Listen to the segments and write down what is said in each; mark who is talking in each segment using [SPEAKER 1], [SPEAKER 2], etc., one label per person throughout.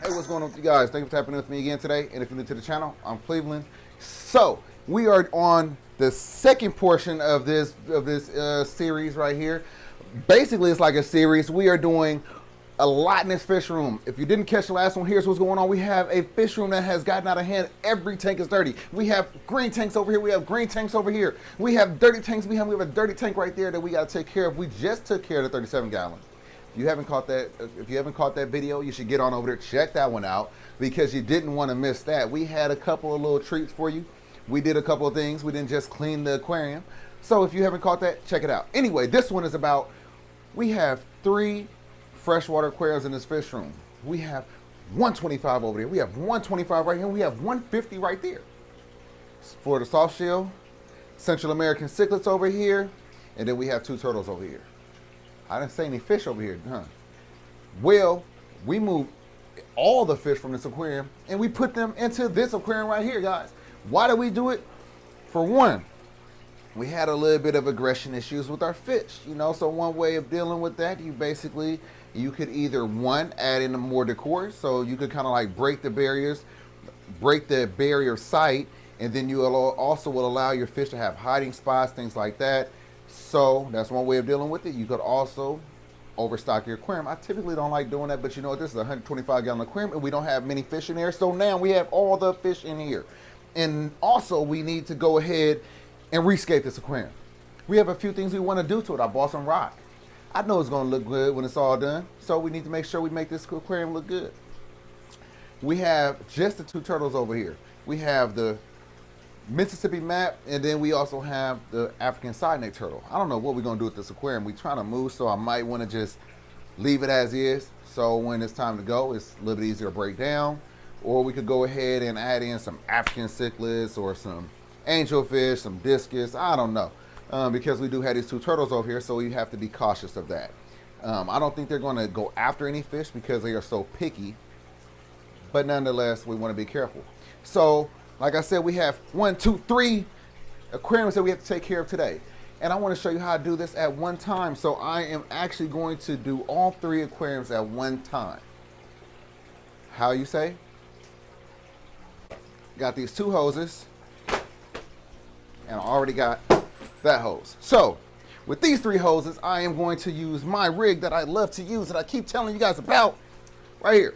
[SPEAKER 1] Hey, what's going on with you guys? Thank you for tapping in with me again today. And if you're new to the channel, I'm Cleveland. So we are on the second portion of this series right here. Basically, it's like a series. We are doing a lot in this fish room. If you didn't catch the last one, here's what's going on. We have a fish room that has gotten out of hand. Every tank is dirty. We have green tanks over here. We have green tanks over here. We have dirty tanks. We have a dirty tank right there that we got to take care of. We just took care of the 37 gallon. If you haven't caught that video, you should get on over there, check that one out, because you didn't want to miss that. We had a couple of little treats for you. We did a couple of things. We didn't just clean the aquarium. So if you haven't caught that, check it out. Anyway, this one is about, we have 3 freshwater aquariums in this fish room. We have 125 over there. We have 125 right here. We have 150 right there. For the soft shell, Central American cichlids over here, and then we have 2 turtles over here. I didn't say any fish over here, huh? Well, we moved all the fish from this aquarium and we put them into this aquarium right here, guys. Why did we do it? For one, we had a little bit of aggression issues with our fish, you know, so one way of dealing with that, you could either, one, add in more decor, so you could kind of like break the barriers, break the barrier site, and then you also will allow your fish to have hiding spots, things like that. So that's one way of dealing with it. You could also overstock your aquarium. I typically don't like doing that, but you know what? This is a 125 gallon aquarium and we don't have many fish in there. So now we have all the fish in here. And also we need to go ahead and rescape this aquarium. We have a few things we want to do to it. I bought some rock. I know it's going to look good when it's all done. So we need to make sure we make this aquarium look good. We have just the 2 turtles over here. We have the Mississippi map, and then we also have the African side neck turtle. I don't know what we're gonna do with this aquarium. We're trying to move, so I might want to just leave it as is. So when it's time to go, it's a little bit easier to break down. Or we could go ahead and add in some African cichlids or some angelfish, some discus. I don't know, because we do have these 2 turtles over here, so we have to be cautious of that. I don't think they're gonna go after any fish because they are so picky. But nonetheless, we want to be careful. So, like I said, we have 1, 2, 3 aquariums that we have to take care of today. And I want to show you how to do this at one time. So I am actually going to do all 3 aquariums at one time. How you say? Got these 2 hoses. And I already got that hose. So, with these 3 hoses, I am going to use my rig that I love to use, that I keep telling you guys about, right here.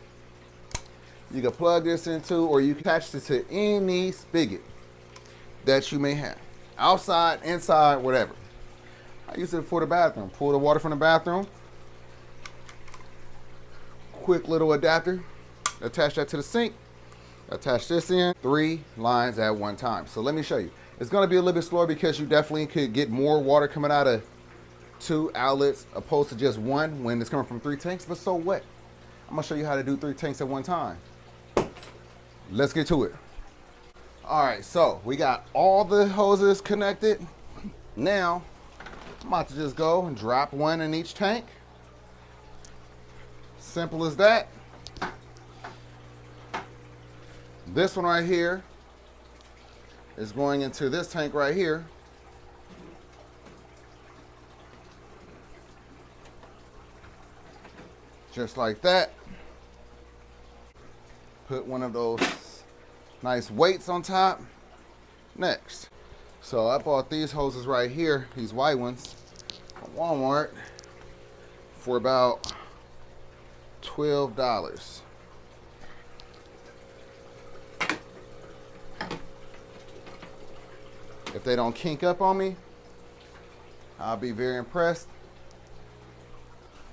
[SPEAKER 1] You can plug this into, or you can attach it to any spigot that you may have. Outside, inside, whatever. I use it for the bathroom. Pull the water from the bathroom. Quick little adapter. Attach that to the sink. Attach this in. 3 lines at one time. So let me show you. It's going to be a little bit slower because you definitely could get more water coming out of 2 outlets opposed to just 1 when it's coming from 3 tanks. But so what? I'm going to show you how to do 3 tanks at one time. Let's get to it. All right, so we got all the hoses connected. Now, I'm about to just go and drop 1 in each tank. Simple as that. This one right here is going into this tank right here. Just like that. Put one of those nice weights on top. Next. So I bought these hoses right here, these white ones, from Walmart for about $12. If they don't kink up on me, I'll be very impressed.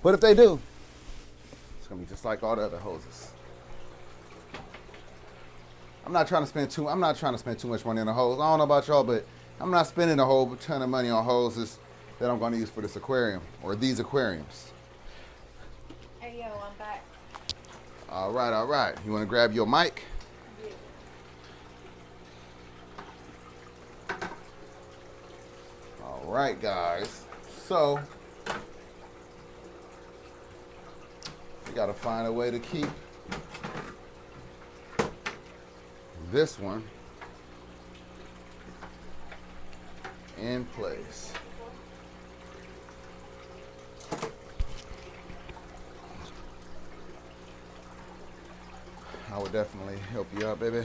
[SPEAKER 1] But if they do, it's gonna be just like all the other hoses. I'm not trying to spend too much money on a hose. I don't know about y'all, but I'm not spending a whole ton of money on hoses that I'm going to use for this aquarium or these aquariums.
[SPEAKER 2] Hey, yo, I'm back.
[SPEAKER 1] All right, all right. You want to grab your mic? Yeah. All right, guys. So, we got to find a way to keep this one in place. I would definitely help you out, baby.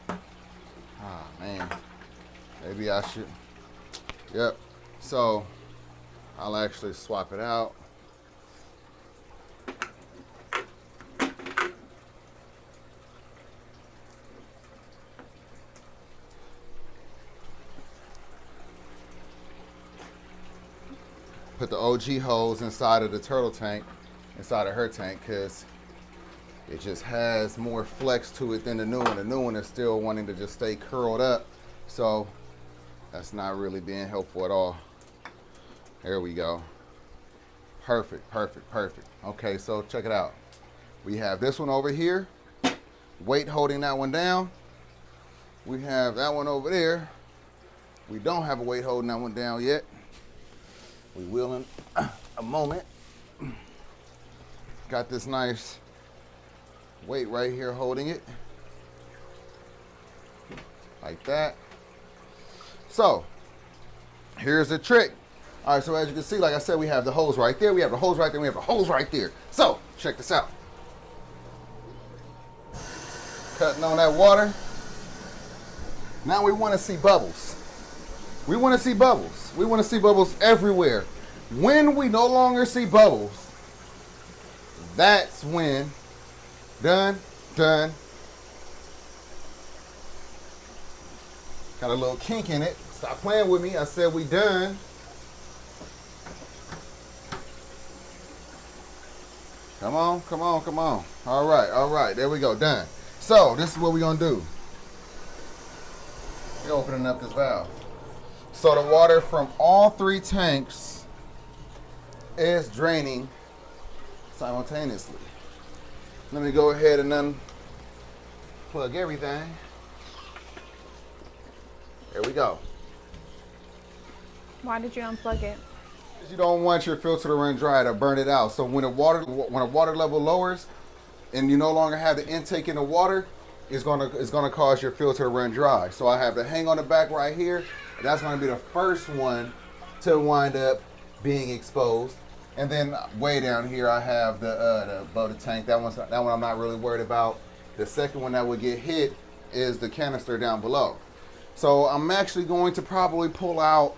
[SPEAKER 1] Ah, man. Maybe I should. Yep. So I'll actually swap it out. Put the OG hose inside of the turtle tank, inside of her tank, because it just has more flex to it than the new one. The new one is still wanting to just stay curled up, so that's not really being helpful at all. There we go. Perfect, perfect, perfect. Okay, so check it out. We have this one over here, weight holding that one down. We have that one over there. We don't have a weight holding that one down yet. We will in a moment. Got this nice weight right here holding it. Like that. So, here's the trick. All right, so as you can see, like I said, we have the hose right there. We have the hose right there. We have the hose right there. So, check this out. Cutting on that water. Now we want to see bubbles. We want to see bubbles. We want to see bubbles everywhere. When we no longer see bubbles, that's when done. Got a little kink in it. Stop playing with me. I said we done. Come on, come on, come on. All right. There we go. Done. So this is what we're gonna do. We're opening up this valve. So the water from all 3 tanks is draining simultaneously. Let me go ahead and unplug everything. There we go.
[SPEAKER 2] Why did you unplug it?
[SPEAKER 1] You don't want your filter to run dry to burn it out. So when a water level lowers and you no longer have the intake in the water, it's gonna cause your filter to run dry. So I have the hang on the back right here. That's gonna be the first one to wind up being exposed. And then way down here I have the above the tank. That one I'm not really worried about. The second one that would get hit is the canister down below. So I'm actually going to probably pull out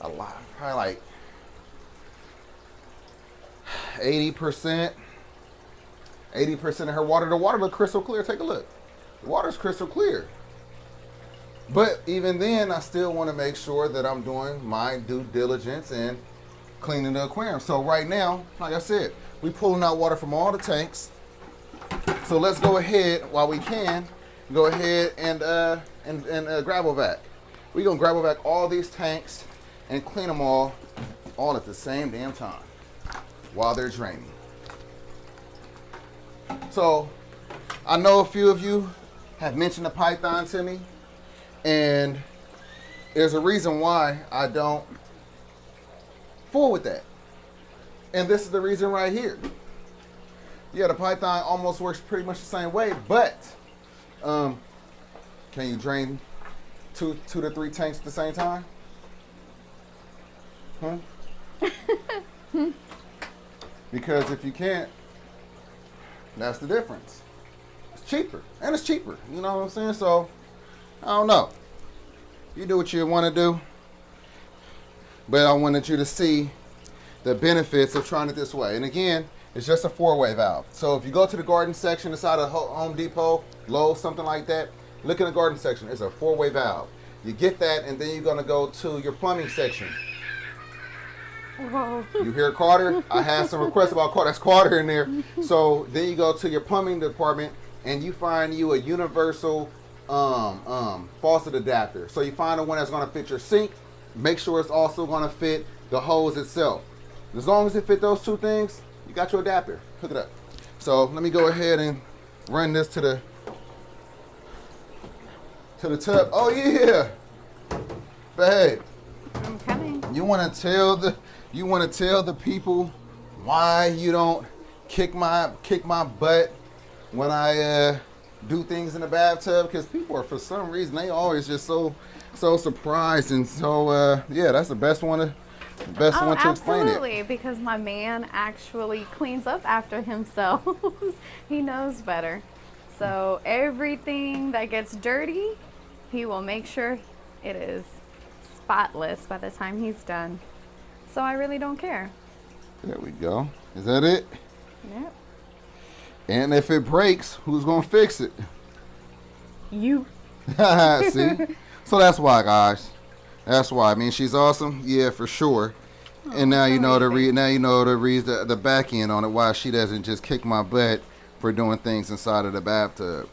[SPEAKER 1] a lot, probably like 80% of her water. The water looks crystal clear. Take a look. The water's crystal clear. But even then, I still want to make sure that I'm doing my due diligence and cleaning the aquarium. So right now, like I said, we're pulling out water from all the tanks. So let's go ahead, while we can, go ahead and gravel vac. We're gonna gravel vac all these tanks and clean them all at the same damn time while they're draining. So I know a few of you have mentioned the Python to me, and there's a reason why I don't fool with that. And this is the reason right here. Yeah, the Python almost works pretty much the same way, but can you drain two to 3 tanks at the same time? Because if you can't, that's the difference. It's cheaper, and it's cheaper. You know what I'm saying? So, I don't know. You do what you want to do, but I wanted you to see the benefits of trying it this way. And again, it's just a 4-way valve. So if you go to the garden section inside of Home Depot, Lowe's, something like that, look in the garden section. It's a 4-way valve. You get that, and then you're going to go to your plumbing section.
[SPEAKER 2] Whoa.
[SPEAKER 1] You hear Carter? I had some requests about Carter. That's Carter in there. So then you go to your plumbing department, and you find you a universal faucet adapter. So you find the one that's going to fit your sink. Make sure it's also going to fit the hose itself. As long as it fit those 2 things, you got your adapter. Hook it up. So let me go ahead and run this to the tub. Oh yeah, babe.
[SPEAKER 2] I'm coming.
[SPEAKER 1] You want to tell the people why you don't kick my butt when I do things in the bathtub? Because people are, for some reason, they always just so surprised, and so yeah, that's the best one Best
[SPEAKER 2] Oh,
[SPEAKER 1] one to explain it.
[SPEAKER 2] absolutely, because my man actually cleans up after himself. He knows better. So everything that gets dirty, he will make sure it is spotless by the time he's done. So I really don't care.
[SPEAKER 1] There we go. Is that it?
[SPEAKER 2] Yep.
[SPEAKER 1] And if it breaks, who's gonna fix it?
[SPEAKER 2] You.
[SPEAKER 1] See? So that's why, guys. That's why. I mean, she's awesome. Yeah, for sure. And now you know the back end on it. Why she doesn't just kick my butt for doing things inside of the bathtub.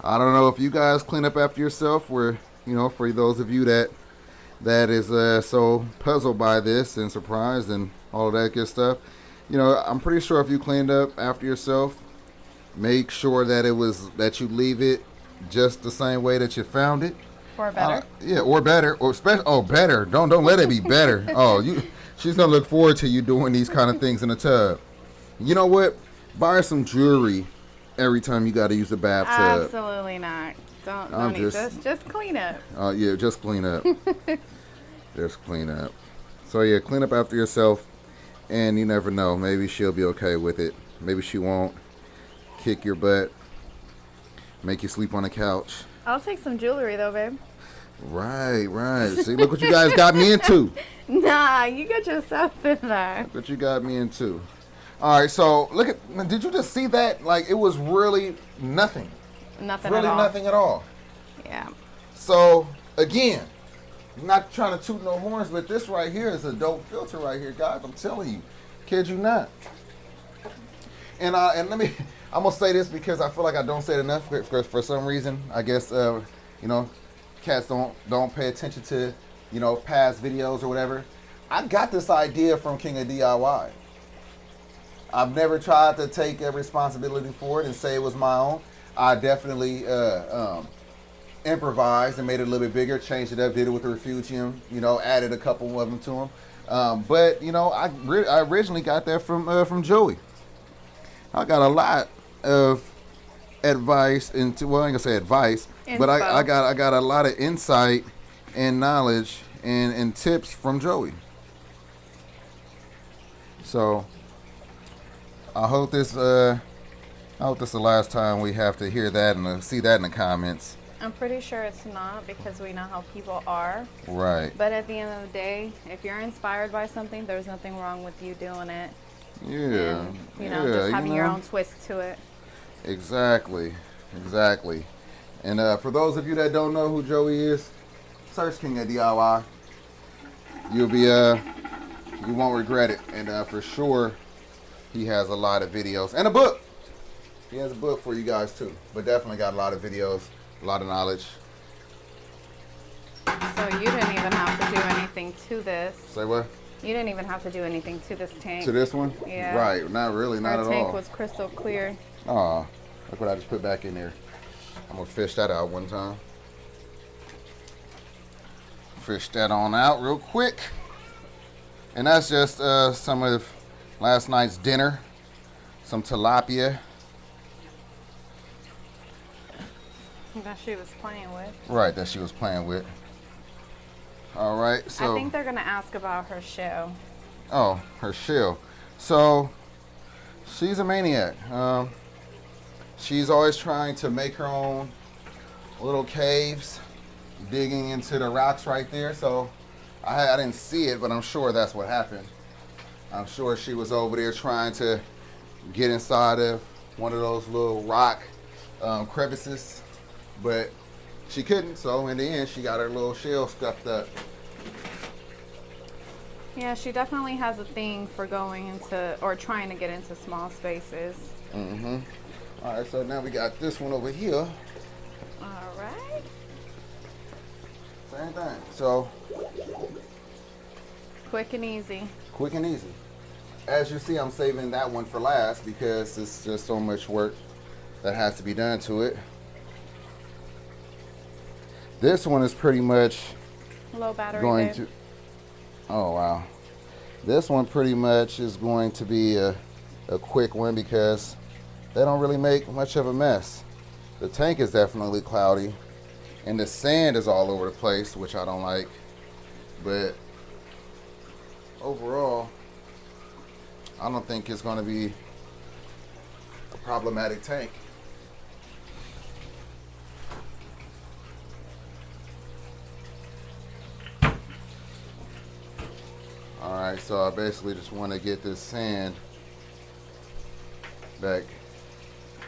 [SPEAKER 1] I don't know if you guys clean up after yourself, or for those of you that is so puzzled by this and surprised and all of that good stuff. I'm pretty sure if you cleaned up after yourself, make sure that you leave it just the same way that you found it.
[SPEAKER 2] Or better.
[SPEAKER 1] Yeah, or better, or better. Don't let it be better. She's gonna look forward to you doing these kind of things in the tub. You know what? Buy her some jewelry every time you got to use the bathtub.
[SPEAKER 2] Absolutely not. Don't just clean up.
[SPEAKER 1] Yeah, just clean up. Just clean up. So yeah, clean up after yourself, and you never know. Maybe she'll be okay with it. Maybe she won't. Kick your butt. Make you sleep on the couch.
[SPEAKER 2] I'll take some jewelry though, babe.
[SPEAKER 1] Right. See, look what you guys got me into.
[SPEAKER 2] Nah, you got yourself in there.
[SPEAKER 1] Look what you got me into. All right, so did you just see that? Like, it was really nothing.
[SPEAKER 2] Nothing
[SPEAKER 1] really
[SPEAKER 2] at all.
[SPEAKER 1] Nothing at all.
[SPEAKER 2] Yeah.
[SPEAKER 1] So, again, not trying to toot no horns, but this right here is a dope filter right here, guys. I'm telling you. Kid you not. And I'm going to say this because I feel like I don't say it enough for some reason. I guess, cats don't pay attention to, past videos or whatever. I got this idea from King of DIY. I've never tried to take responsibility for it and say it was my own. I definitely improvised and made it a little bit bigger, changed it up, did it with the refugium, added a couple of them to them. But I originally got that from Joey. I got a lot of advice I ain't gonna say advice, but I got a lot of insight and knowledge and tips from Joey. So I hope this is the last time we have to hear that and see that in the comments.
[SPEAKER 2] I'm pretty sure it's not, because we know how people are.
[SPEAKER 1] Right.
[SPEAKER 2] But at the end of the day, if you're inspired by something, there's nothing wrong with you doing it.
[SPEAKER 1] Yeah.
[SPEAKER 2] And, just having your own twist to it.
[SPEAKER 1] Exactly. And for those of you that don't know who Joey is, search King of DIY. You'll be you won't regret it. And for sure, he has a lot of videos and a book. He has a book for you guys too, but definitely got a lot of videos, a lot of knowledge.
[SPEAKER 2] So you didn't even have to do anything to this.
[SPEAKER 1] Say what?
[SPEAKER 2] You didn't even have to do anything to this tank.
[SPEAKER 1] To this one?
[SPEAKER 2] Yeah.
[SPEAKER 1] Right. Not really. Not at all.
[SPEAKER 2] Our tank was crystal clear.
[SPEAKER 1] Aw, look what I just put back in there. I'm gonna fish that out one time. Fish that on out real quick. And that's just some of last night's dinner. Some tilapia.
[SPEAKER 2] That she was playing with.
[SPEAKER 1] Right, that she was playing with. All right, so.
[SPEAKER 2] I think they're gonna ask about her shell.
[SPEAKER 1] Oh, her shell. So, she's a maniac. She's always trying to make her own little caves, digging into the rocks right there. So, I didn't see it, but I'm sure that's what happened. I'm sure she was over there trying to get inside of one of those little rock crevices, but she couldn't. So in the end, she got her little shell stuffed up.
[SPEAKER 2] Yeah, she definitely has a thing for going into or trying to get into small spaces.
[SPEAKER 1] Mm-hmm. All right, so now we got this one over here.
[SPEAKER 2] All right.
[SPEAKER 1] Same thing. So
[SPEAKER 2] quick and easy.
[SPEAKER 1] Quick and easy. As you see, I'm saving that one for last because it's just so much work that has to be done to it. This one is pretty much
[SPEAKER 2] low battery
[SPEAKER 1] going
[SPEAKER 2] babe.
[SPEAKER 1] to. Oh wow. This one pretty much is going to be a quick one because they don't really make much of a mess. The tank is definitely cloudy, and the sand is all over the place, which I don't like. But overall, I don't think it's going to be a problematic tank. Alright, so I basically just want to get this sand back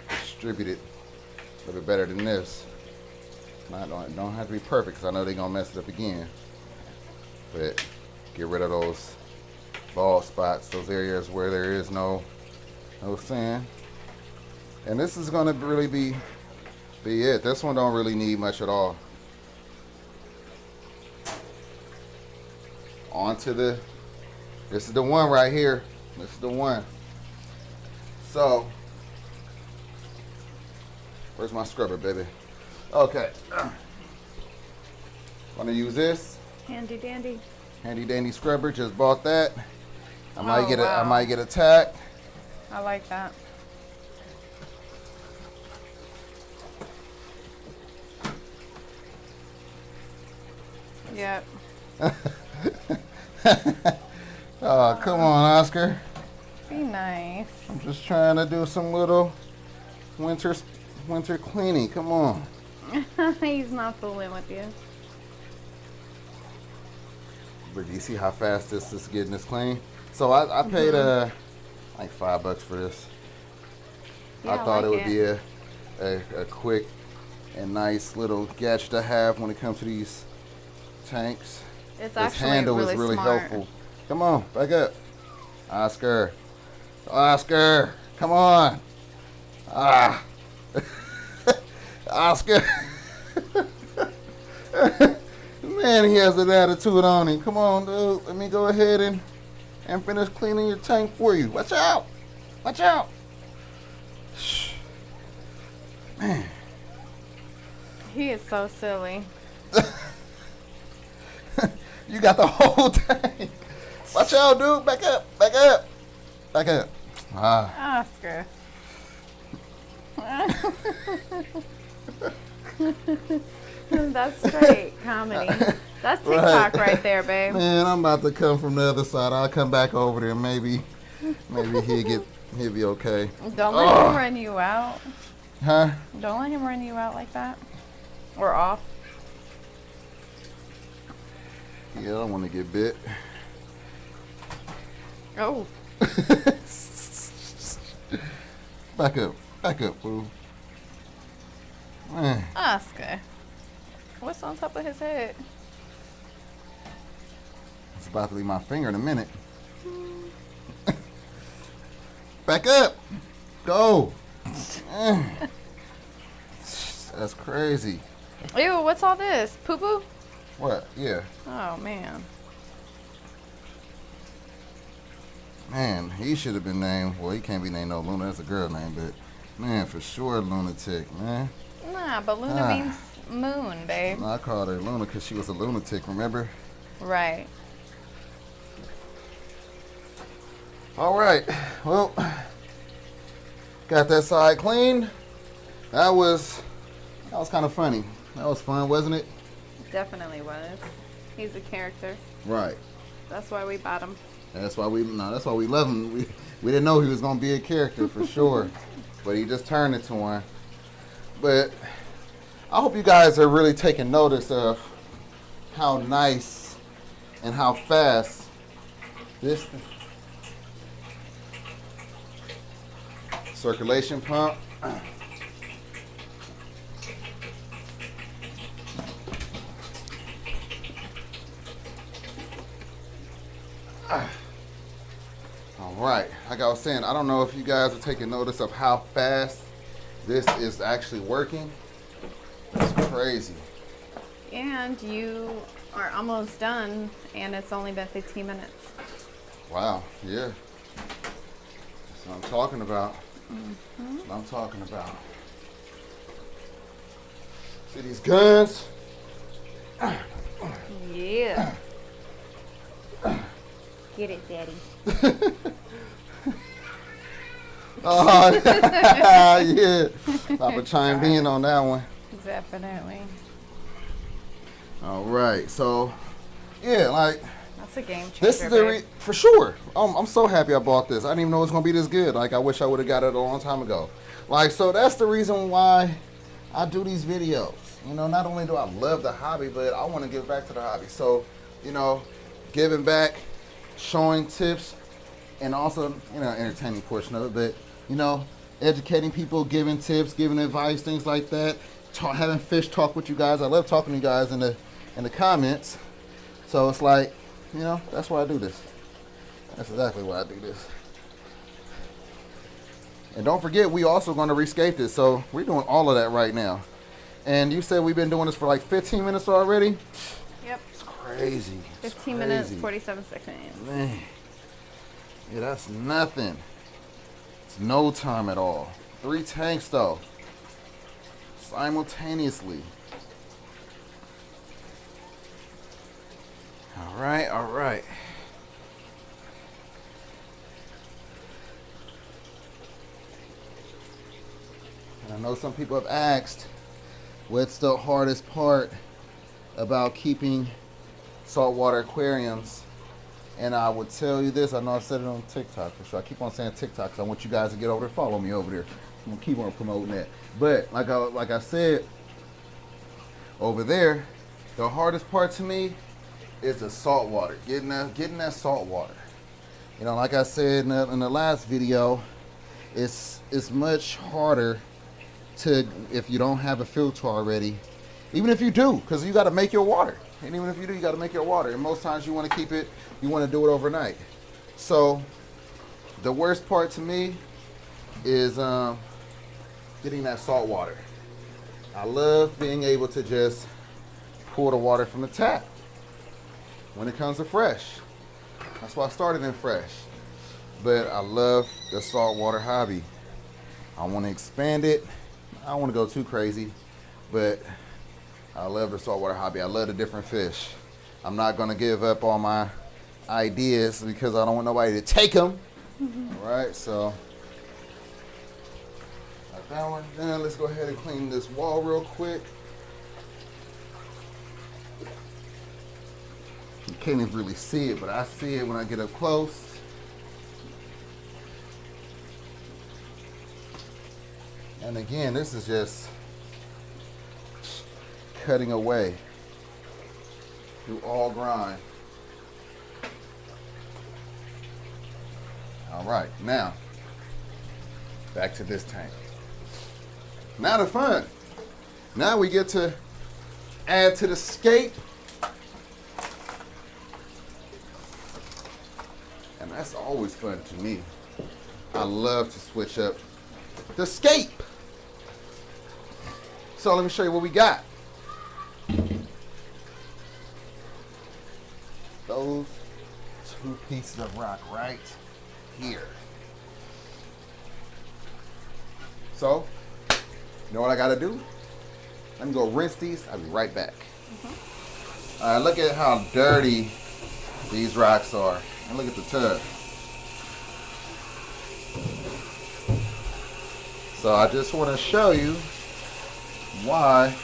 [SPEAKER 1] distributed a little bit better than this. Don't have to be perfect because I know they're going to mess it up again. But get rid of those bald spots, those areas where there is no sand. And this is going to really be it. This one don't really need much at all. This is the one right here. This is the one. So, where's my scrubber, baby? Okay. Gonna use this.
[SPEAKER 2] Handy dandy.
[SPEAKER 1] Handy dandy scrubber. Just bought that. I might get a tack.
[SPEAKER 2] I like that. Yep.
[SPEAKER 1] Oh, come on, Oscar.
[SPEAKER 2] Be nice.
[SPEAKER 1] I'm just trying to do some little winter cleaning. Come on.
[SPEAKER 2] He's not fooling with you.
[SPEAKER 1] But do you see how fast this is getting this clean? So I paid like $5 for this.
[SPEAKER 2] Yeah,
[SPEAKER 1] I thought
[SPEAKER 2] like
[SPEAKER 1] it would be a quick and nice little gadget to have when it comes to these tanks.
[SPEAKER 2] It's
[SPEAKER 1] This
[SPEAKER 2] actually
[SPEAKER 1] handle
[SPEAKER 2] really
[SPEAKER 1] is really
[SPEAKER 2] smart.
[SPEAKER 1] helpful. Come on, back up. Oscar. Oscar, come on. Ah. Oscar. Man, he has an attitude on him. Come on, dude. Let me go ahead and finish cleaning your tank for you. Watch out. Watch out. Man.
[SPEAKER 2] He is so silly.
[SPEAKER 1] You got the whole tank. Watch out, dude. Back up. Back up. Back up. Ah.
[SPEAKER 2] Oscar. That's straight comedy. That's TikTok right there, babe.
[SPEAKER 1] Man, I'm about to come from the other side. I'll come back over there. Maybe he'll be okay.
[SPEAKER 2] Don't let him run you out.
[SPEAKER 1] Huh?
[SPEAKER 2] Don't let him run you out like that. Or off.
[SPEAKER 1] Yeah, I don't want to get bit.
[SPEAKER 2] Oh.
[SPEAKER 1] Back up. Back up, boo. Man.
[SPEAKER 2] Oscar. What's on top of his head?
[SPEAKER 1] It's about to leave my finger in a minute. Back up. Go. That's crazy.
[SPEAKER 2] Ew, what's all this? Poo poo?
[SPEAKER 1] What? Yeah.
[SPEAKER 2] Oh, man.
[SPEAKER 1] Man, he should have been named. Well, he can't be named no Luna. That's a girl name, but man, for sure, lunatic, man.
[SPEAKER 2] Nah, but Luna means moon, babe.
[SPEAKER 1] I called her Luna because she was a lunatic, remember?
[SPEAKER 2] Right.
[SPEAKER 1] All right. Well, got that side cleaned. That was kind of funny. That was fun, wasn't it?
[SPEAKER 2] Definitely was. He's a character.
[SPEAKER 1] Right.
[SPEAKER 2] That's why we bought him.
[SPEAKER 1] That's why we love him. We didn't know he was gonna be a character for sure, but he just turned into one. But I hope you guys are really taking notice of how nice and how fast this circulation pump. All right, like I was saying, I don't know if you guys are taking notice of how fast this is actually working. It's crazy.
[SPEAKER 2] And you are almost done, and it's only been 15 minutes.
[SPEAKER 1] Wow, yeah. That's what I'm talking about. That's what I'm talking about. See these guns?
[SPEAKER 2] Yeah. Get it, Daddy.
[SPEAKER 1] Oh, yeah. Papa chimed in on that one.
[SPEAKER 2] Definitely.
[SPEAKER 1] All right, so, yeah, like,
[SPEAKER 2] That's It's a game changer.
[SPEAKER 1] This is for sure. I'm so happy I bought this. I didn't even know it was gonna be this good. Like I wish I would have got it a long time ago. Like so that's the reason why I do these videos. You know, not only do I love the hobby, but I want to give back to the hobby. So, you know, giving back, showing tips, and also, you know, entertaining portion of it. But, you know, educating people, giving tips, giving advice, things like that. Having fish talk with you guys. I love talking to you guys in the comments. So it's like, you know, that's why I do this. That's exactly why I do this. And don't forget, we also going to rescape this. So we're doing all of that right now. And you said we've been doing this for like 15 minutes already?
[SPEAKER 2] Yep.
[SPEAKER 1] It's crazy.
[SPEAKER 2] 15 minutes, 47 seconds.
[SPEAKER 1] Man. Yeah, that's nothing. It's no time at all. 3 tanks though. Simultaneously. All right, all right. And I know some people have asked, what's the hardest part about keeping saltwater aquariums? And I would tell you this, I know I've said it on TikTok for sure. I keep on saying TikTok because I want you guys to get over there, follow me over there. I'm gonna keep on promoting that. But like I said, over there, the hardest part to me is the salt water, getting that salt water. You know, like I said in the last video, it's much harder to, if you don't have a filter already, even if you do, because you got to make your water. And even if you do, you got to make your water. And most times you want to keep it, you want to do it overnight. So the worst part to me is getting that salt water. I love being able to just pour the water from the tap when it comes to fresh. That's why I started in fresh. But I love the saltwater hobby. I want to expand it. I don't want to go too crazy, but I love the saltwater hobby. I love the different fish. I'm not going to give up all my ideas because I don't want nobody to take them. All right, so got that one done. Let's go ahead and clean this wall real quick. You can't even really see it, but I see it when I get up close. And again, this is just cutting away through all grind. All right, now back to this tank. Now the fun. Now we get to add to the scape. And that's always fun to me. I love to switch up the scape. So let me show you what we got. Those 2 pieces of rock right here. So, you know what I gotta do? Let me go rinse these. I'll be right back. All right, look at how dirty these rocks are. And look at the tub. So I just want to show you why,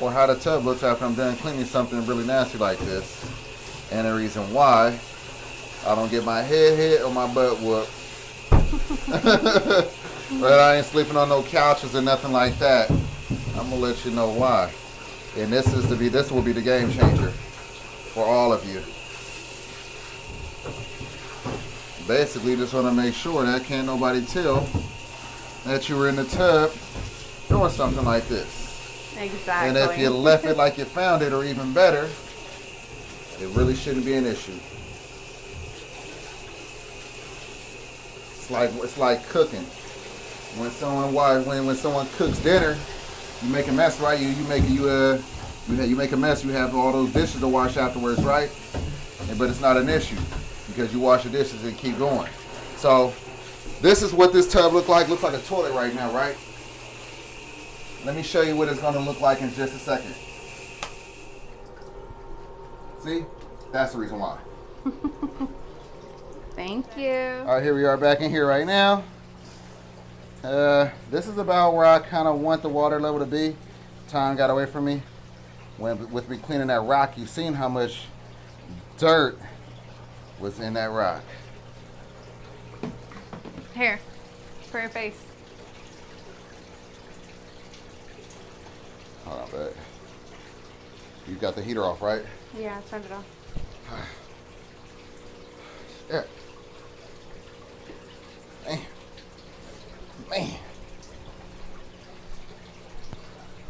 [SPEAKER 1] or how the tub looks after I'm done cleaning something really nasty like this. And the reason why I don't get my head hit or my butt whooped. But I ain't sleeping on no couches or nothing like that. I'm gonna let you know why. And this will be the game changer for all of you. Basically just want to make sure that can't nobody tell that you were in the tub doing something like this.
[SPEAKER 2] Exactly.
[SPEAKER 1] And if you left it like you found it, or even better, it really shouldn't be an issue. It's like cooking. When someone cooks dinner, you make a mess, right? You make a mess. You have all those dishes to wash afterwards, right? But it's not an issue because you wash the dishes and keep going. So this is what this tub looks like. Looks like a toilet right now, right? Let me show you what it's going to look like in just a second. See? That's the reason why.
[SPEAKER 2] Thank you.
[SPEAKER 1] All right, here we are back in here right now. This is about where I kind of want the water level to be. Time got away from me. With me cleaning that rock, you've seen how much dirt what's in that rock.
[SPEAKER 2] Here, for your face.
[SPEAKER 1] Hold on, babe. You got the heater off, right?
[SPEAKER 2] Yeah, I turned it off.
[SPEAKER 1] Yeah. Man.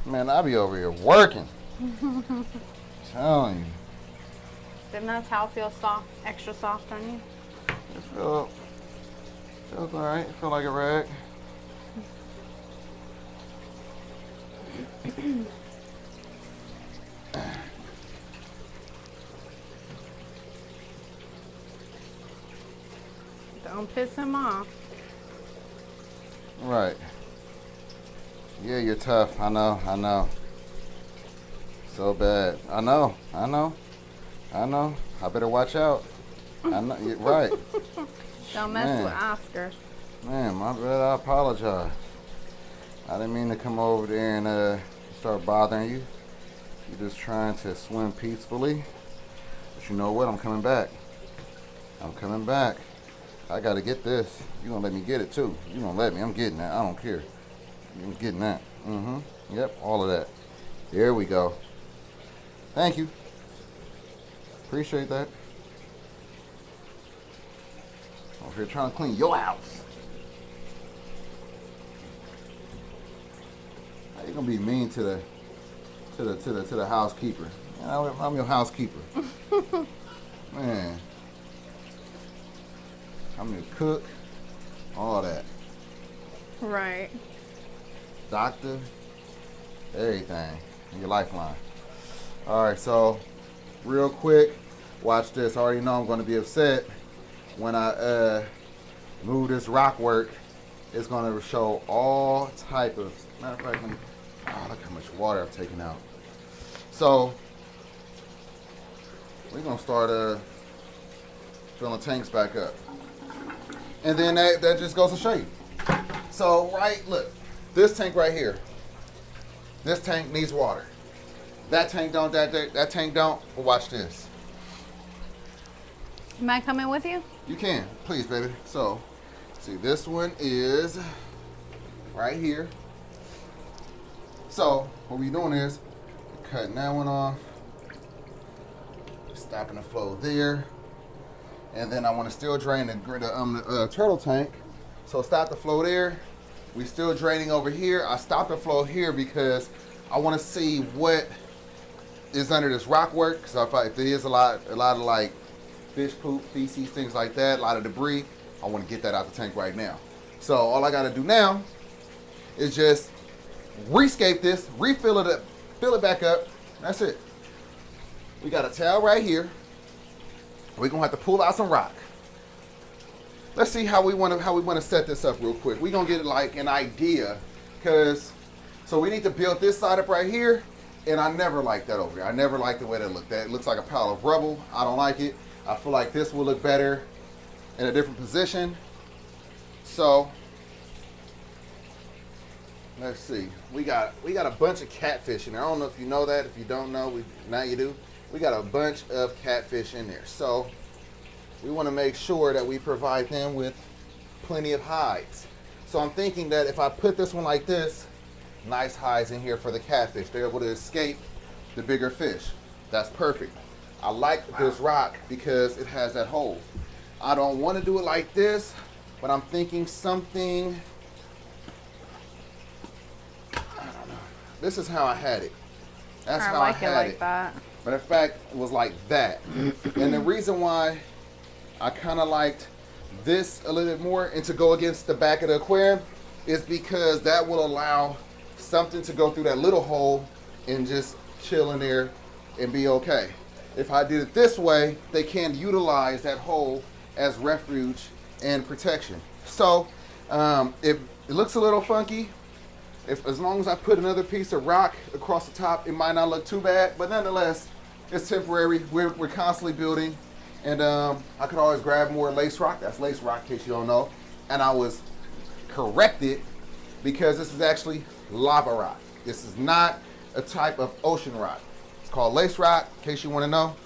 [SPEAKER 1] Man, I be over here working. Telling you.
[SPEAKER 2] Didn't that towel feel soft, extra soft on you?
[SPEAKER 1] It feels alright. It feel like a rag.
[SPEAKER 2] Don't piss him off.
[SPEAKER 1] Right. Yeah, you're tough. I know. So bad. I know. I better watch out. I know. You're right.
[SPEAKER 2] Don't mess with Oscar.
[SPEAKER 1] Man, my bad. I apologize. I didn't mean to come over there and start bothering you. You're just trying to swim peacefully. But you know what? I'm coming back. I gotta get this. You gonna let me get it too. You gonna let me. I'm getting that. I don't care. I'm getting that. Yep, all of that. There we go. Thank you. Appreciate that. Over here trying to clean your house. How you gonna be mean to the housekeeper? Man, I'm your housekeeper. Man. I'm your cook. All that.
[SPEAKER 2] Right.
[SPEAKER 1] Doctor. Everything. Your lifeline. Alright, so real quick, watch this. I already know I'm gonna be upset when I move this rock work. It's gonna show all type of, matter of fact, look how much water I've taken out. So we're gonna start filling tanks back up. And then that just goes to show you. So look, this tank right here. This tank needs water. That tank don't, that tank don't, but watch this.
[SPEAKER 2] Am I coming with you?
[SPEAKER 1] You can, please, baby. So, see, this one is right here. So, what we're doing is cutting that one off, stopping the flow there, and then I want to still drain the turtle tank. So stop the flow there. We still draining over here. I stopped the flow here because I want to see what is under this rock work. Because if there is a lot of like fish poop, feces, things like that, a lot of debris, I want to get that out the tank right now. So all I got to do now is just rescape this, refill it up, fill it back up. That's it. We got a towel right here. We're gonna have to pull out some rock. Let's see how we want to set this up real quick. We're gonna get like an idea, so we need to build this side up right here. And I never liked that over here. I never liked the way that looked. That looks like a pile of rubble. I don't like it. I feel like this will look better in a different position. So let's see. We got a bunch of catfish in there. I don't know if you know that. If you don't know, now you do. We got a bunch of catfish in there. So we want to make sure that we provide them with plenty of hides. So I'm thinking that if I put this one like this, nice hides in here for the catfish. They're able to escape the bigger fish. That's perfect. I like this rock because it has that hole. I don't want to do it like this, but I'm thinking something, I don't know. This is how I had it. That's how I had it.
[SPEAKER 2] That.
[SPEAKER 1] But in fact, it was like that. And the reason why I kind of liked this a little bit more and to go against the back of the aquarium is because that will allow something to go through that little hole and just chill in there and be okay. If I did it this way, they can utilize that hole as refuge and protection. So it looks a little funky. As long as I put another piece of rock across the top, it might not look too bad, but nonetheless, it's temporary. We're constantly building, and I could always grab more lace rock. That's lace rock, in case you don't know. And I was corrected because this is actually lava rock. This is not a type of ocean rock. It's called lace rock, in case you want to know.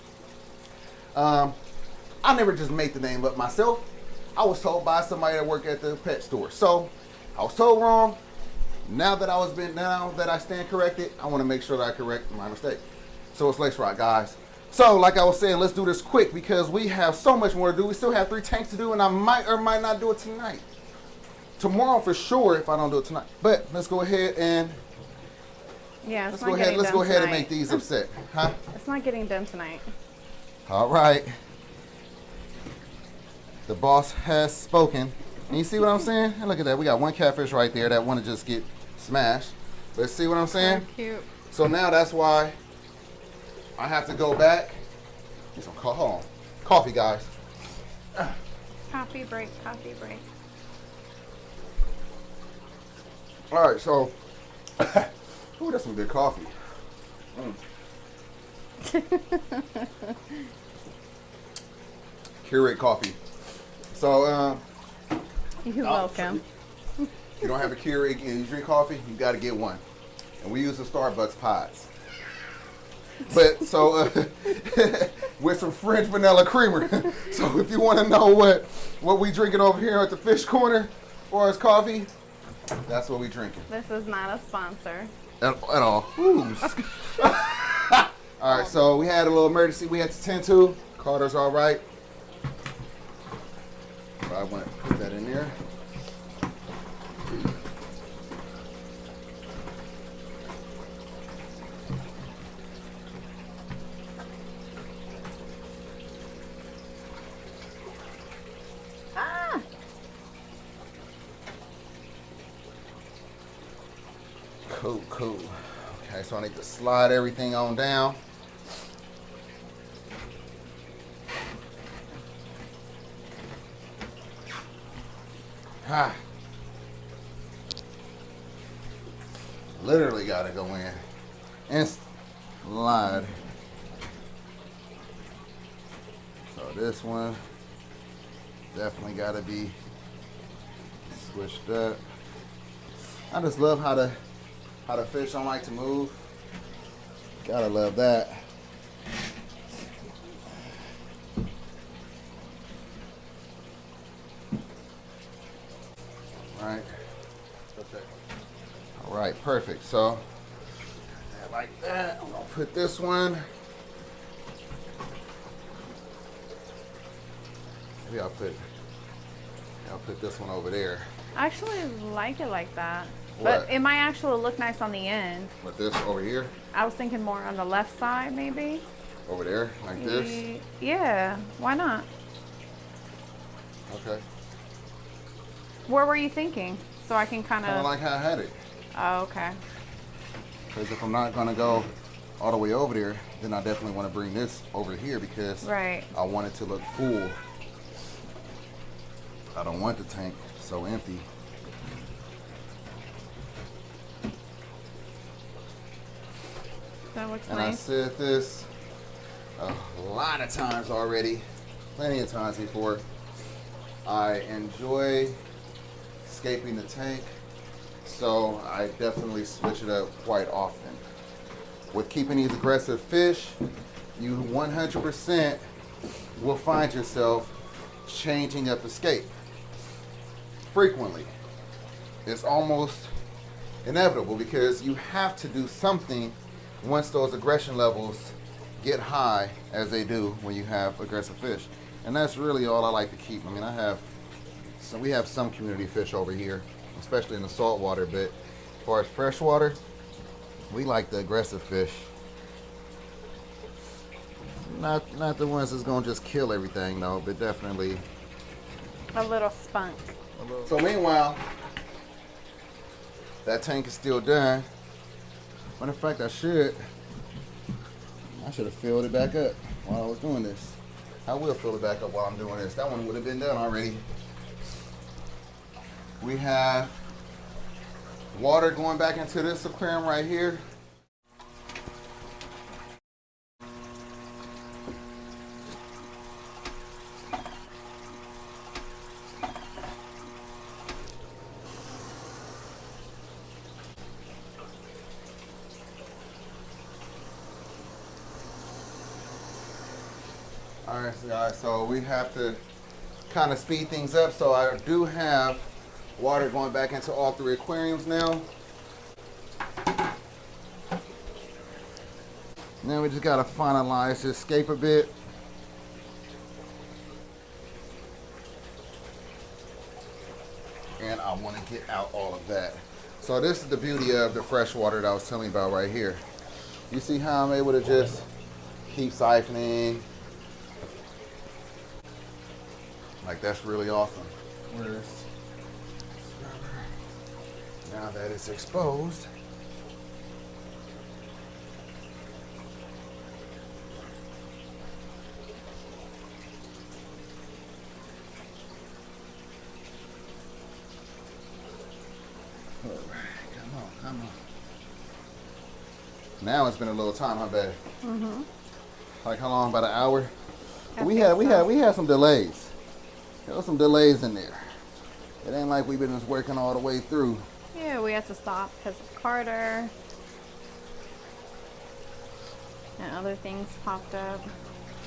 [SPEAKER 1] I never just made the name up myself. I was told by somebody that worked at the pet store. So I was told wrong. Now that I stand corrected, I want to make sure that I correct my mistake. So it's Lace Rock, guys. So like I was saying, let's do this quick because we have so much more to do. We still have 3 tanks to do, and I might or might not do it tonight. Tomorrow for sure if I don't do it tonight. But let's go ahead and let's go ahead and make these upset. Huh?
[SPEAKER 2] It's not getting done tonight.
[SPEAKER 1] All right. The boss has spoken. And you see what I'm saying? And look at that. We got one catfish right there that want to just get smashed. But see what I'm saying?
[SPEAKER 2] So cute.
[SPEAKER 1] So now that's why I have to go back. Get some coffee, guys.
[SPEAKER 2] Coffee break, coffee break.
[SPEAKER 1] All right, so, ooh, that's some good coffee. Keurig coffee. So,
[SPEAKER 2] You're welcome.
[SPEAKER 1] If you don't have a Keurig and you drink coffee, you got to get one. And we use the Starbucks pods. But so with some French vanilla creamer. So if you want to know what we drinking over here at the fish corner or as coffee, that's what we drinking.
[SPEAKER 2] This is not a sponsor.
[SPEAKER 1] At all. Ooh. All right, so we had a little emergency we had to tend to. Carter's all right. So I want to put that in there. Cool. Okay, so I need to slide everything on down. Literally gotta go in and slide. So this one definitely gotta be switched up. I just love how the fish don't like to move. Gotta love that. Right. Okay. All right, perfect. So like that. I'm gonna put this one. Maybe I'll put this one over there.
[SPEAKER 2] I actually like it like that.
[SPEAKER 1] What?
[SPEAKER 2] But it might actually look nice on the end.
[SPEAKER 1] With this over here?
[SPEAKER 2] I was thinking more on the left side, maybe.
[SPEAKER 1] Over there, like this?
[SPEAKER 2] Yeah, why not?
[SPEAKER 1] Okay.
[SPEAKER 2] Where were you thinking? So I can kind
[SPEAKER 1] Kind of
[SPEAKER 2] of...
[SPEAKER 1] like how I had it.
[SPEAKER 2] Oh, okay.
[SPEAKER 1] Because if I'm not going to go all the way over there, then I definitely want to bring this over here because
[SPEAKER 2] Right.
[SPEAKER 1] I want it to look full. I don't want the tank so empty.
[SPEAKER 2] That looks
[SPEAKER 1] And
[SPEAKER 2] nice.
[SPEAKER 1] I said this a lot of times already, plenty of times before. I enjoy escaping the tank, so I definitely switch it up quite often. With keeping these aggressive fish, you 100% will find yourself changing up escape frequently. It's almost inevitable because you have to do something once those aggression levels get high, as they do when you have aggressive fish. And that's really all I like to keep. I mean, we have some community fish over here, especially in the salt water, but as far as freshwater, we like the aggressive fish. Not the ones that's gonna just kill everything though, but definitely
[SPEAKER 2] A little spunk.
[SPEAKER 1] So meanwhile, that tank is still done. Matter of fact, I should have filled it back up while I was doing this. I will fill it back up while I'm doing this. That one would have been done already. We have water going back into this aquarium right here. All right. right, so guys, so we have to kind of speed things up. So I do have water going back into all 3 aquariums now. Now we just gotta finalize this scape a bit. And I want to get out all of that. So this is the beauty of the fresh water that I was telling you about right here. You see how I'm able to just keep siphoning. Like, that's really awesome. Where's now that it's exposed. All right, come on. Now it's been a little time, huh, babe? Mm-hmm. Like how long? About an hour? We had some delays. There was some delays in there. It ain't like we've been just working all the way through.
[SPEAKER 2] Yeah, we had to stop because of Carter. And other things popped up.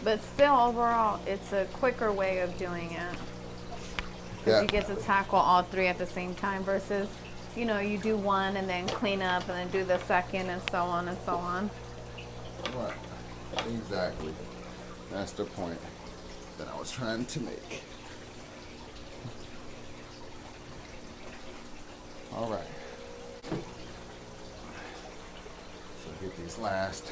[SPEAKER 2] But still, overall, it's a quicker way of doing it. Because you get to tackle all 3 at the same time versus, you know, you do one and then clean up and then do the second and so on and so on.
[SPEAKER 1] Right. Exactly. That's the point that I was trying to make. All right. So get these last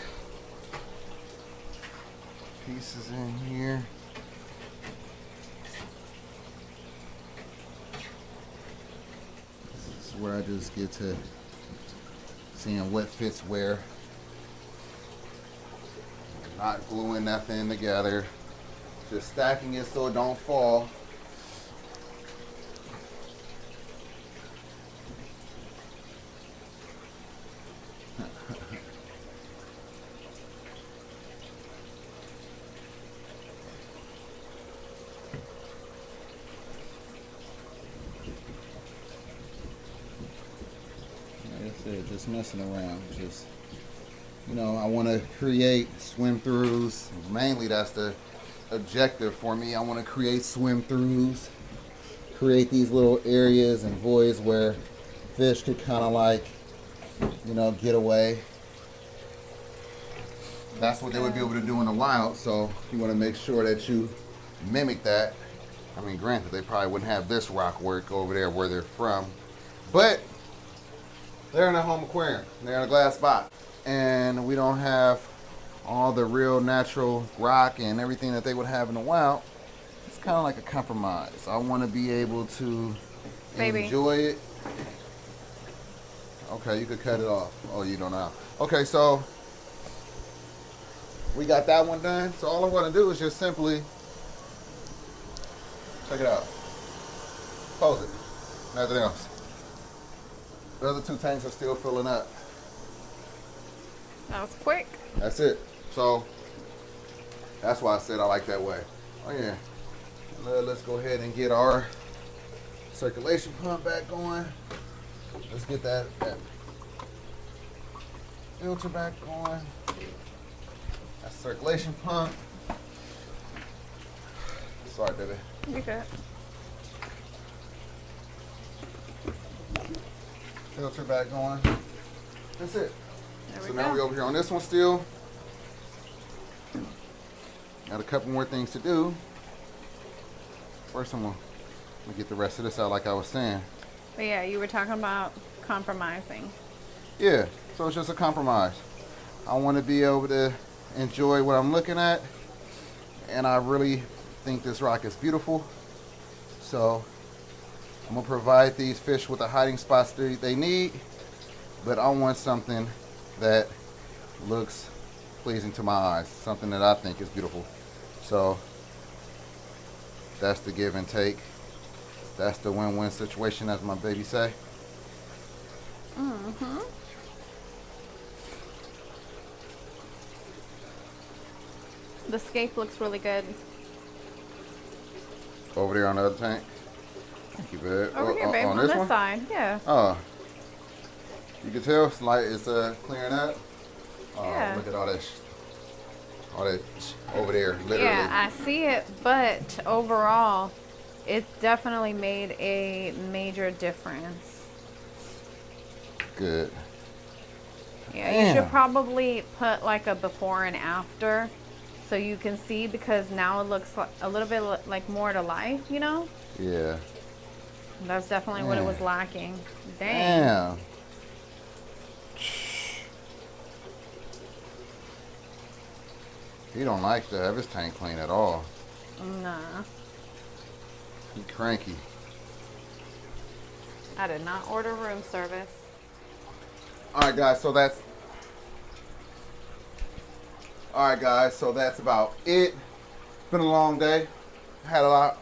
[SPEAKER 1] pieces in here. This is where I just get to seeing what fits where. Not gluing nothing together. Just stacking it so it don't fall. Like I said, just messing around. Just, you know, I want to create swim-throughs. Mainly that's the objective for me. I want to create swim-throughs. Create these little areas and voids where fish could kind of like, you know, get away. That's what they would be able to do in the wild. So you want to make sure that you mimic that. I mean, granted, they probably wouldn't have this rock work over there where they're from. But they're in a home aquarium. They're in a glass box. And we don't have all the real natural rock and everything that they would have in the wild. It's kind of like a compromise. I want to be able to enjoy it. Okay, you could cut it off. Oh, you don't know. Okay, so we got that one done. So all I want to do is just simply, check it out. Close it. Nothing else. The other 2 tanks are still filling up.
[SPEAKER 2] That was quick.
[SPEAKER 1] That's it. So that's why I said I like that way. Oh yeah. Let's go ahead and get our circulation pump back going. Let's get that filter back going. That's circulation pump. Sorry, baby.
[SPEAKER 2] You good.
[SPEAKER 1] Filter back going. That's it. So now
[SPEAKER 2] go.
[SPEAKER 1] we're over here on this one still. Got a couple more things to do. First, I'm gonna get the rest of this out like I was saying.
[SPEAKER 2] But yeah, you were talking about compromising.
[SPEAKER 1] Yeah, so it's just a compromise. I want to be able to enjoy what I'm looking at, and I really think this rock is beautiful. So I'm gonna provide these fish with the hiding spots they need, but I want something that looks pleasing to my eyes, something that I think is beautiful. So that's the give and take. That's the win-win situation, as my baby say.
[SPEAKER 2] Mm-hmm. The scape looks really good.
[SPEAKER 1] Over there on the other tank. Thank you, babe.
[SPEAKER 2] Over here, babe, on this
[SPEAKER 1] one?
[SPEAKER 2] side, yeah.
[SPEAKER 1] Oh. You can tell it's like it's clearing up. Oh,
[SPEAKER 2] Yeah.
[SPEAKER 1] look at all that. All that over there, literally.
[SPEAKER 2] Yeah, I see it, but overall, it definitely made a major difference.
[SPEAKER 1] Good.
[SPEAKER 2] Yeah, you should
[SPEAKER 1] Damn.
[SPEAKER 2] probably put like a before and after so you can see, because now it looks like a little bit like more to life, you know?
[SPEAKER 1] Yeah.
[SPEAKER 2] That's definitely what it was lacking. Dang.
[SPEAKER 1] Damn. He don't like to have his tank clean at all.
[SPEAKER 2] Nah.
[SPEAKER 1] He cranky.
[SPEAKER 2] I did not order room service.
[SPEAKER 1] Alright guys, so that's about it. It's been a long day. Had a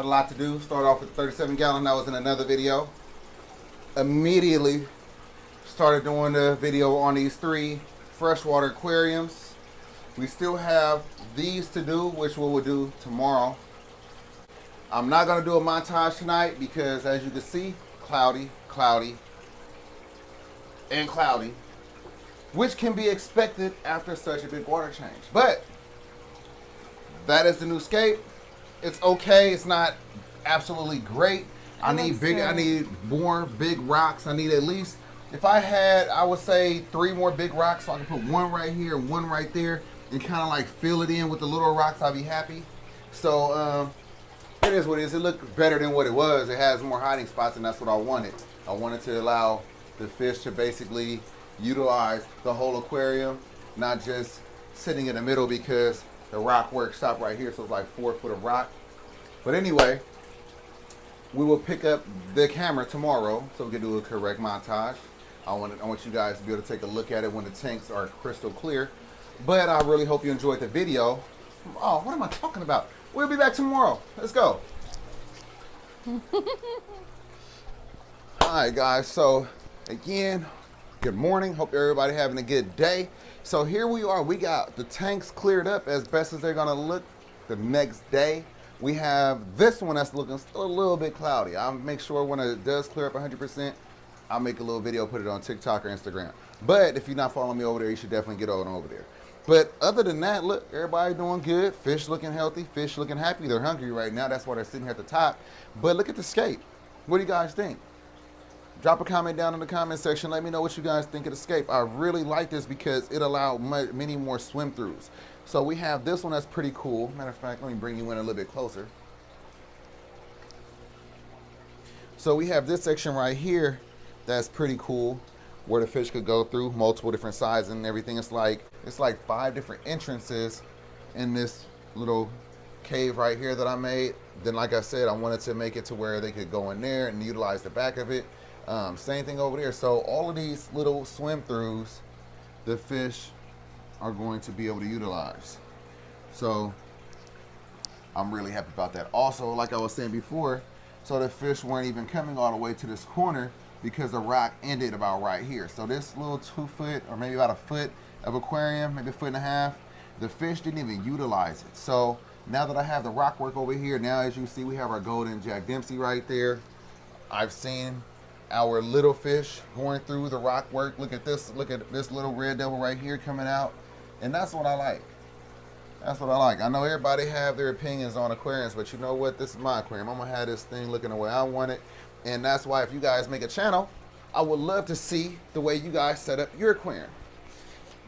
[SPEAKER 1] lot to do. Started off with 37 gallon. That was in another video. Immediately started doing the video on these 3 freshwater aquariums. We still have these to do, which we will do tomorrow. I'm not going to do a montage tonight because, as you can see, cloudy, and cloudy, which can be expected after such a big water change. But that is the new scape. It's okay. It's not absolutely great. I need more big rocks. I need at least, if I had, I would say 3 more big rocks, so I can put one right here, one right there, and kind of like fill it in with the little rocks. I'll be happy. So it is what it is. It looked better than what it was. It has more hiding spots, and that's what I wanted. I wanted to allow the fish to basically utilize the whole aquarium, not just sitting in the middle, because the rock work stopped right here, so it's like 4 foot of rock. But anyway, we will pick up the camera tomorrow so we can do a correct montage. I want you guys to be able to take a look at it when the tanks are crystal clear. But I really hope you enjoyed the video. Oh, what am I talking about? We'll be back tomorrow. Let's go. Alright guys, so again, good morning. Hope everybody having a good day. So here we are. We got the tanks cleared up as best as they're gonna look the next day. We have this one that's looking still a little bit cloudy. I'll make sure when it does clear up 100%, I'll make a little video, put it on TikTok or Instagram. But if you're not following me over there, you should definitely get on over there. But other than that, look, everybody doing good. Fish looking healthy. Fish looking happy. They're hungry right now. That's why they're sitting here at the top. But look at the scape. What do you guys think? Drop a comment down in the comment section. Let me know what you guys think of the scape. I really like this because it allowed many more swim throughs. So we have this one that's pretty cool. Matter of fact, let me bring you in a little bit closer. So we have this section right here that's pretty cool, where the fish could go through multiple different sizes and everything. It's like 5 different entrances in this little cave right here that I made. Then, like I said, I wanted to make it to where they could go in there and utilize the back of it. Same thing over there. So all of these little swim throughs, the fish are going to be able to utilize. So I'm really happy about that. Also, like I was saying before, so the fish weren't even coming all the way to this corner because the rock ended about right here. So this little 2 foot or maybe about a foot of aquarium, maybe 1.5 feet, the fish didn't even utilize it. So now that I have the rock work over here, now as you see, we have our golden Jack Dempsey right there. I've seen our little fish going through the rock work. Look at this little red devil right here coming out. And that's what I like. That's what I like. I know everybody have their opinions on aquariums, but you know what? This is my aquarium. I'm gonna have this thing looking the way I want it. And that's why if you guys make a channel, I would love to see the way you guys set up your aquarium.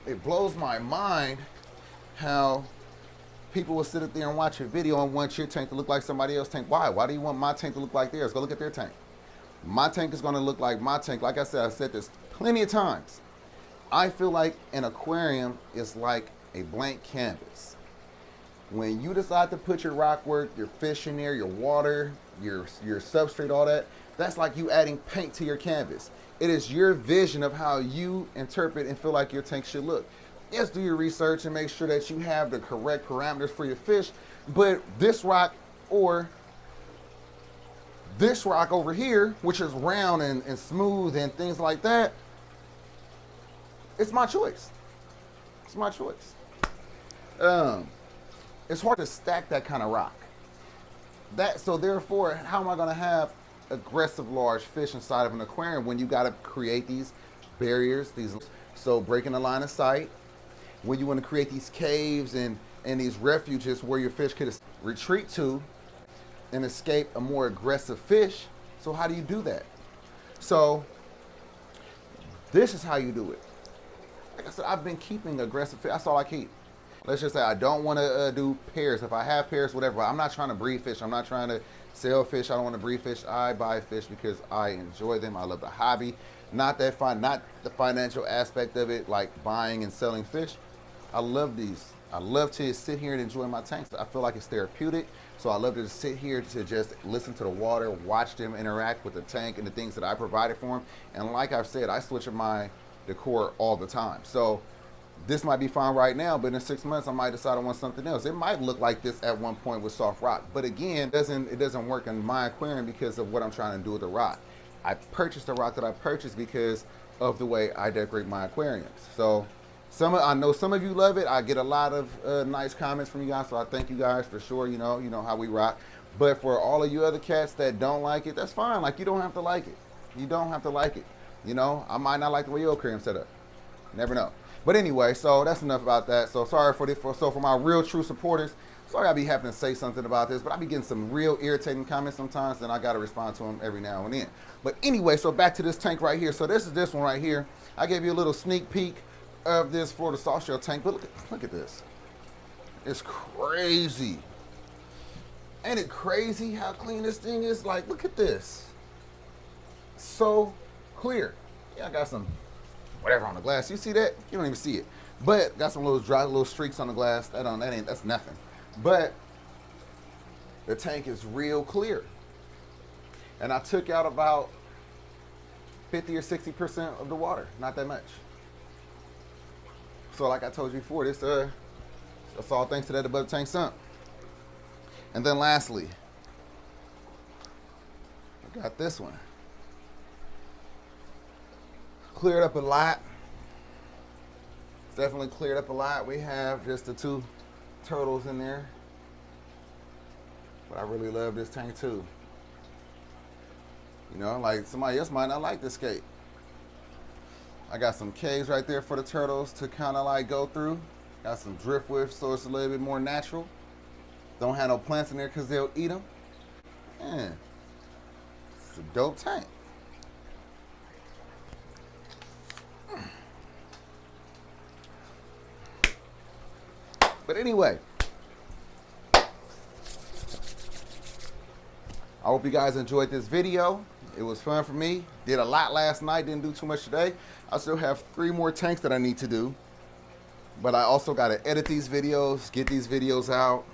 [SPEAKER 1] It blows my mind how people will sit up there and watch your video and want your tank to look like somebody else's tank. Why? Why do you want my tank to look like theirs? Go look at their tank. My tank is gonna look like my tank. Like I said this plenty of times. I feel like an aquarium is like a blank canvas. When you decide to put your rock work, your fish in there, your water, your substrate, all that, that's like you adding paint to your canvas. It is your vision of how you interpret and feel like your tank should look. Yes, do your research and make sure that you have the correct parameters for your fish, but this rock or this rock over here, which is round and smooth and things like that, it's my choice. It's my choice. It's hard to stack that kind of rock. So therefore, how am I gonna have aggressive large fish inside of an aquarium when you gotta create these barriers, so breaking the line of sight, when you want to create these caves and these refuges where your fish could retreat to and escape a more aggressive fish. So how do you do that? So this is how you do it. Like I said, I've been keeping aggressive fish. That's all I keep. Let's just say I don't want to do pairs. If I have pairs, whatever. I'm not trying to breed fish. I'm not trying to sell fish. I don't want to breed fish. I buy fish because I enjoy them. I love the hobby. Not the financial aspect of it, like buying and selling fish. I love these. I love to sit here and enjoy my tanks. I feel like it's therapeutic. So I love to just sit here to just listen to the water, watch them interact with the tank and the things that I provided for them. And like I've said, I switch my decor all the time. So this might be fine right now, but in 6 months I might decide I want something else. It might look like this at one point with soft rock, but again, it doesn't work in my aquarium because of what I'm trying to do with the rock. I purchased the rock that I purchased because of the way I decorate my aquariums. So I know some of you love it. I get a lot of nice comments from you guys, so I thank you guys for sure. You know how we rock. But for all of you other cats that don't like it, that's fine. Like, you don't have to like it. You don't have to like it. You know, I might not like the way your aquarium set up. Never know. But anyway, so that's enough about that. So sorry for my real true supporters. Sorry I be having to say something about this, but I be getting some real irritating comments sometimes, and I got to respond to them every now and then. But anyway, so back to this tank right here. So this is this one right here. I gave you a little sneak peek of this Florida soft shell tank, but look at this. It's crazy. Ain't it crazy how clean this thing is? Like, look at this. So clear. Yeah, I got some whatever on the glass. You see that? You don't even see it. But got some little dry little streaks on the glass. That's nothing. But the tank is real clear. And I took out about 50 or 60% of the water. Not that much. So like I told you before, that's all thanks to that above tank sump. And then lastly, I got this one. Cleared up a lot. It's definitely cleared up a lot. We have just the 2 turtles in there. But I really love this tank too. You know, like somebody else might not like this skate. I got some caves right there for the turtles to kind of like go through. Got some driftwood so it's a little bit more natural. Don't have no plants in there because they'll eat them. Man, it's a dope tank. But anyway, I hope you guys enjoyed this video. It was fun for me. Did a lot last night, didn't do too much today. I still have 3 more tanks that I need to do. But I also got to edit these videos, get these videos out.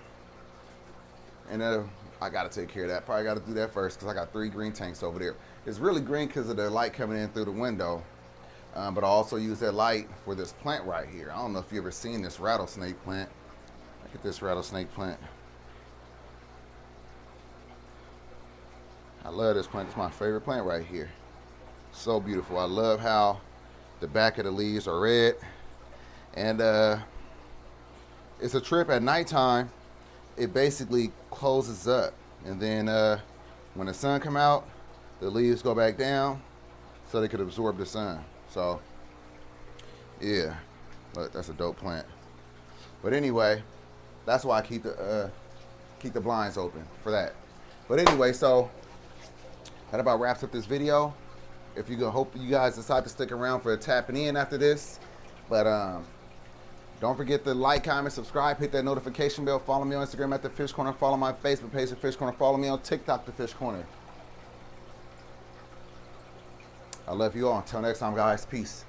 [SPEAKER 1] And I got to take care of that. Probably got to do that first because I got 3 green tanks over there. It's really green because of the light coming in through the window. But I also use that light for this plant right here. I don't know if you've ever seen this rattlesnake plant. Look at this rattlesnake plant. I love this plant. It's my favorite plant right here. So beautiful. I love how the back of the leaves are red. And it's a trip at nighttime. It basically closes up. And then when the sun come out, the leaves go back down so they could absorb the sun. So, yeah. Look, that's a dope plant. But anyway, that's why I keep the blinds open for that. But anyway, so that about wraps up this video. If you go, hope you guys decide to stick around for tapping in after this. But don't forget to like, comment, subscribe, hit that notification bell. Follow me on Instagram at The Fish Corner. Follow my Facebook page, The Fish Corner. Follow me on TikTok, The Fish Corner. I love you all. Until next time, guys. Peace.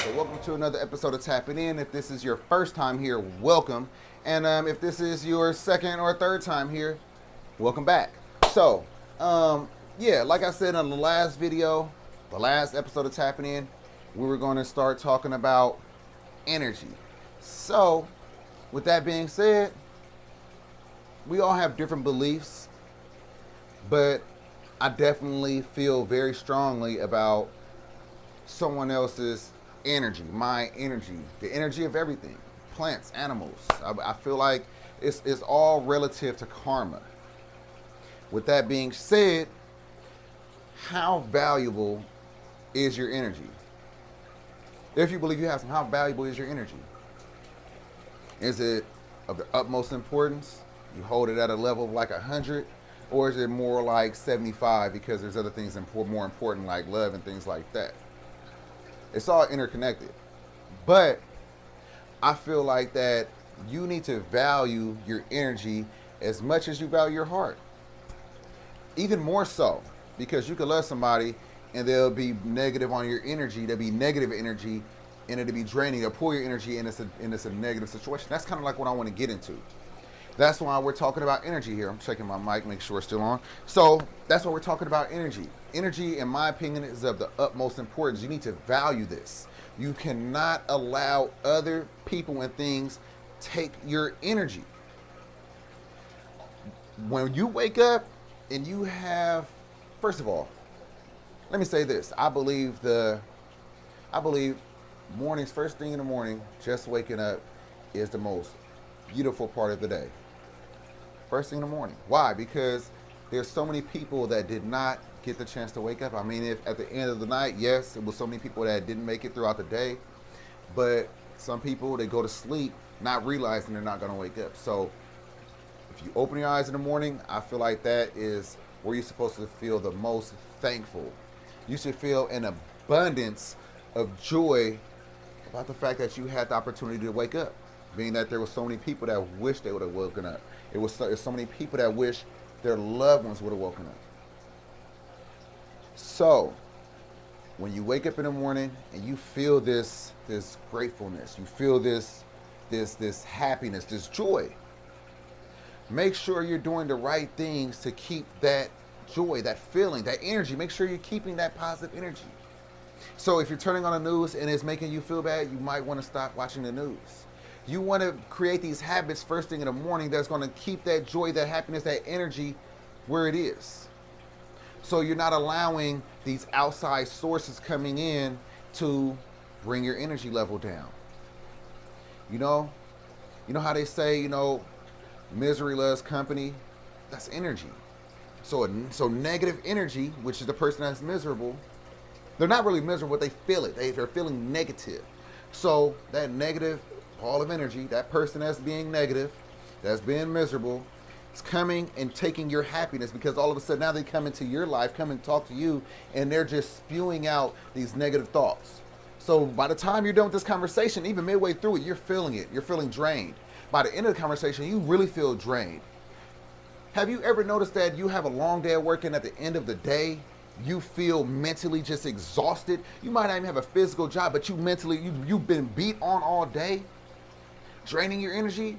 [SPEAKER 1] So welcome to another episode of Tapping In. If this is your first time here, welcome. And if this is your second or third time here, welcome back. So, yeah, like I said on the last video, the last episode of Tapping In, we were going to start talking about energy. So, with that being said, we all have different beliefs, but I definitely feel very strongly about someone else's energy, my energy, the energy of everything, plants, animals. I feel like it's all relative to karma. With that being said, how valuable is your energy? If you believe you have some, how valuable is your energy? Is it of the utmost importance? You hold it at a level of like 100? Or is it more like 75 because there's other things more important like love and things like that? It's all interconnected. But I feel like that you need to value your energy as much as you value your heart. Even more so, because you could love somebody and they'll be negative on your energy. There'll be negative energy and it'll be draining. They'll pull your energy and it's a negative situation. That's kind of like what I want to get into. That's why we're talking about energy here. I'm checking my mic, make sure it's still on. So that's why we're talking about energy. Energy, in my opinion, is of the utmost importance. You need to value this. You cannot allow other people and things take your energy. When you wake up and you have, first of all, let me say this. I believe mornings, first thing in the morning, just waking up is the most beautiful part of the day. First thing in the morning. Why? Because there's so many people that did not get the chance to wake up. I mean, if at the end of the night, yes, it was so many people that didn't make it throughout the day, but some people, they go to sleep not realizing they're not going to wake up. So if you open your eyes in the morning, I feel like that is where you're supposed to feel the most thankful. You should feel an abundance of joy about the fact that you had the opportunity to wake up. Being that there were so many people that wish they would have woken up. There's so many people that wish their loved ones would have woken up. So, when you wake up in the morning and you feel this gratefulness, you feel this happiness, this joy, make sure you're doing the right things to keep that joy, that feeling, that energy. Make sure you're keeping that positive energy. So if you're turning on the news and it's making you feel bad, you might want to stop watching the news. You want to create these habits first thing in the morning that's going to keep that joy, that happiness, that energy where it is. So you're not allowing these outside sources coming in to bring your energy level down. You know how they say, misery loves company? That's energy. So negative energy, which is the person that's miserable, they're not really miserable, but they feel it. They're feeling negative. So that negative ball of energy, that person that's being negative, that's being miserable, is coming and taking your happiness, because all of a sudden now they come into your life, come and talk to you, and they're just spewing out these negative thoughts. So by the time you're done with this conversation, even midway through it, you're feeling it. You're feeling drained. By the end of the conversation, you really feel drained. Have you ever noticed that you have a long day at work and at the end of the day, you feel mentally just exhausted? You might not even have a physical job, but you've been beat on all day, draining your energy.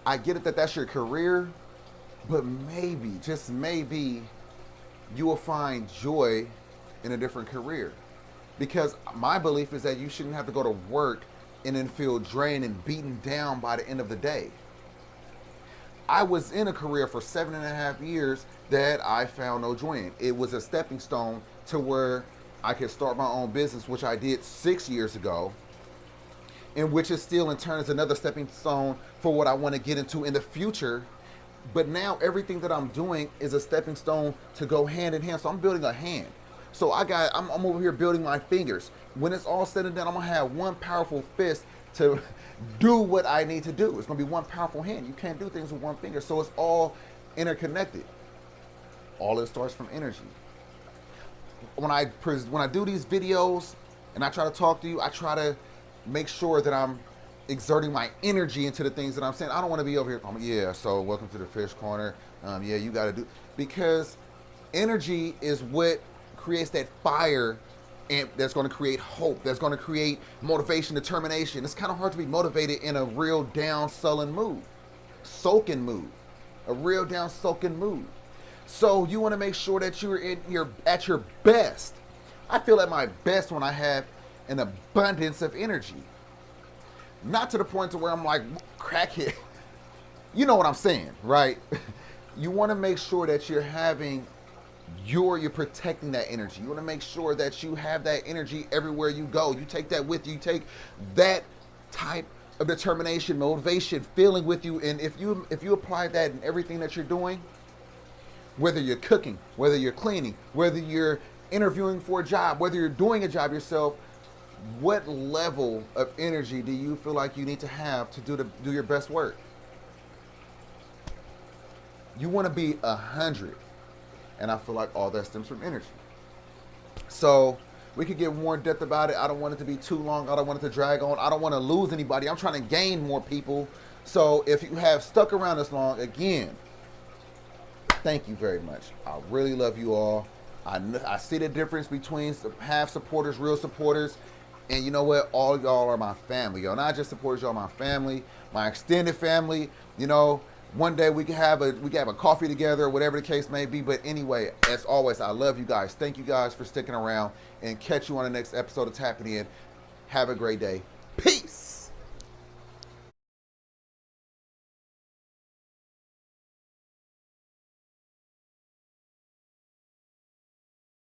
[SPEAKER 1] I get it that that's your career, but maybe, just maybe, you will find joy in a different career. Because my belief is that you shouldn't have to go to work and then feel drained and beaten down by the end of the day. I was in a career for 7.5 years that I found no joy in. It was a stepping stone to where I could start my own business, which I did 6 years ago, and which is still in turn is another stepping stone for what I want to get into in the future. But now everything that I'm doing is a stepping stone to go hand in hand. So I'm building a hand. So I'm over here building my fingers. When it's all said and done, I'm gonna have one powerful fist to do what I need to do. It's gonna be one powerful hand. You can't do things with one finger. So it's all interconnected. All it starts from energy. When I do these videos and I try to talk to you, I try to make sure that I'm exerting my energy into the things that I'm saying. I don't want to be over here, yeah, so welcome to the fish corner. Yeah, you got to do, because energy is what creates that fire And that's going to create hope. That's going to create motivation, determination. It's kind of hard to be motivated in a real down, sullen mood, soaking mood, a real down, soaking mood. So you want to make sure that you're at your best. I feel at my best when I have an abundance of energy. Not to the point to where I'm like crackhead. You know what I'm saying, right? You want to make sure that you're having you're protecting that energy. You want to make sure that you have that energy everywhere you go. You take that with you. You take that type of determination, motivation, feeling with you. And if you apply that in everything that you're doing, whether you're cooking, whether you're cleaning, whether you're interviewing for a job, whether you're doing a job yourself, what level of energy do you feel like you need to have to do your best work? You want to be 100. And I feel like all that stems from energy. So we could get more in depth about it. I don't want it to be too long. I don't want it to drag on. I don't want to lose anybody. I'm trying to gain more people. So if you have stuck around this long, again, thank you very much. I really love you all. I see the difference between half supporters, real supporters. And you know what? All y'all are my family. Y'all not just supporters, y'all my family, my extended family. You know, one day we can have a coffee together, or whatever the case may be. But anyway, as always, I love you guys. Thank you guys for sticking around, and catch you on the next episode of Tapping In. Have a great day. Peace.